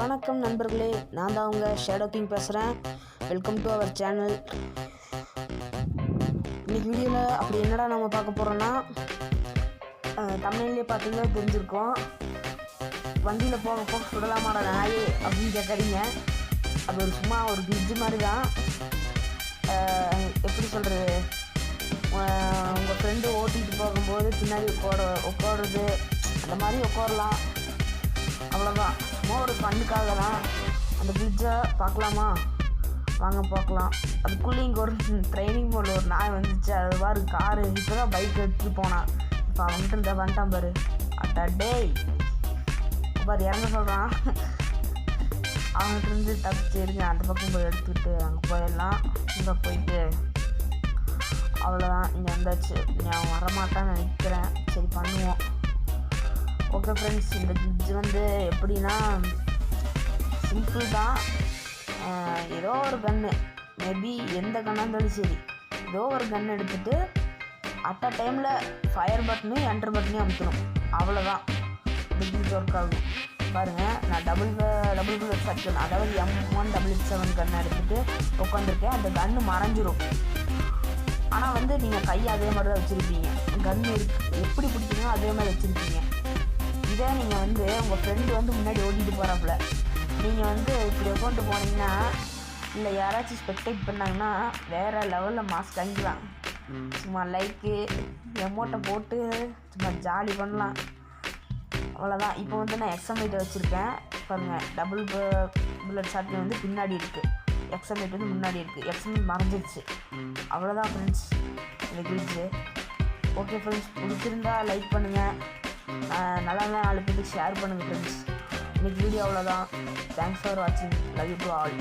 வணக்கம் நண்பர்களே, நான் தான் உங்கள் ஷேடோ கிங் பேசுகிறேன். Welcome to our channel. இன்னைக்கு வீடியோவில் அப்படி என்னடா நம்ம பார்க்க போகிறோன்னா, தமிழ்லேயே பார்த்தீங்கன்னா தெரிஞ்சிருக்கோம். வண்டியில் போக போக சுடலாமாடா நாயே அப்படின்னு கேட்குறீங்க. அது ஒரு சும்மா ஒரு கிரிட்ஜு மாதிரி தான். எப்படி சொல்கிறது, உங்கள் ஃப்ரெண்டு ஓட்டிகிட்டு போகும்போது பின்னாடி உட்காருறது அந்த மாதிரி உட்காரலாம், அவ்வளோதான். சும்மா ஒரு பண்ணுக்காக தான். அந்த பிரிட்ஜை பார்க்கலாமா? வாங்க பார்க்கலாம். அதுக்குள்ளே இங்கே ஒரு ட்ரைனிங் போர்டில் ஒரு நாய் வந்துச்சு. அது பாரு காரு இப்போ தான் பைக் எடுத்துகிட்டு போனான். இப்போ அவன்கிட்ட இந்த வந்துட்டான் பாரு. அட்டா டேய் பாரு இறங்க சொல்கிறான். அவன்கிட்ட இருந்து தப்பிச்சு இருங்க, அந்த பக்கம் போய் எடுத்துக்கிட்டு அங்கே போயிடலாம். இங்கே போயிட்டு அவ்வளோதான். இங்கே வந்தாச்சு. நான் வரமாட்டான்னு நினைக்கிறேன். சரி பண்ணுவோம். ஓகே ஃப்ரெண்ட்ஸ், இந்த கிட்ஜ் வந்து எப்படின்னா சிம்பிள் தான். ஏதோ ஒரு கன்று, மேபி எந்த கன்னாக இருந்தாலும் சரி, ஏதோ ஒரு கன் எடுத்துகிட்டு அட் அ டைமில் ஃபயர் பட்டனையும் என்டர் பட்டனையும் அமுக்கணும், அவ்வளோதான். இந்த கிட்ஜ் ஒர்க் ஆகும். பாருங்கள், நான் டபுள் புல்லட் ஷாட்கன், அதாவது M177 கன்னை எடுத்துகிட்டு உட்காந்துருக்கேன். அந்த கன்று மறைஞ்சிரும். ஆனால் வந்து நீங்கள் கையை அதே மாதிரி தான் வச்சுருப்பீங்க. கன்று எப்படி பிடிக்கணும் அதே மாதிரி வச்சுருப்பீங்க. இதே நீங்கள் வந்து உங்கள் ஃப்ரெண்டு வந்து முன்னாடி ஓட்டிகிட்டு போகிறாப்புல, நீங்கள் வந்து இப்படி உட்காந்து போனீங்கன்னா, இல்லை யாராச்சும் ஸ்பெக்டேட் பண்ணாங்கன்னா வேறு லெவலில் மாஸ்க் வாங்கிக்கலாம். சும்மா லைக்கு எமோட்டை போட்டு சும்மா ஜாலி பண்ணலாம், அவ்வளோதான். இப்போ வந்து நான் எக்ஸமைட்டை வச்சுருக்கேன் பாருங்கள். டபுள் புல்லட் ஷாட்கன் வந்து பின்னாடி இருக்குது, எக்ஸமைட் வந்து முன்னாடி இருக்குது. எக்ஸமைட் மறைஞ்சிருச்சு, அவ்வளோதான் ஃப்ரெண்ட்ஸ் இந்த கிட்ஜு. ஓகே ஃப்ரெண்ட்ஸ், பிடிச்சிருந்தா லைக் பண்ணுங்கள், நல்லா 4 பேருக்கு ஷேர் பண்ணுங்கள் ஃப்ரெண்ட்ஸ். இன்றைக்கி வீடியோ அவ்வளோதான். தேங்க்ஸ் ஃபார் வாட்சிங். Love you to all.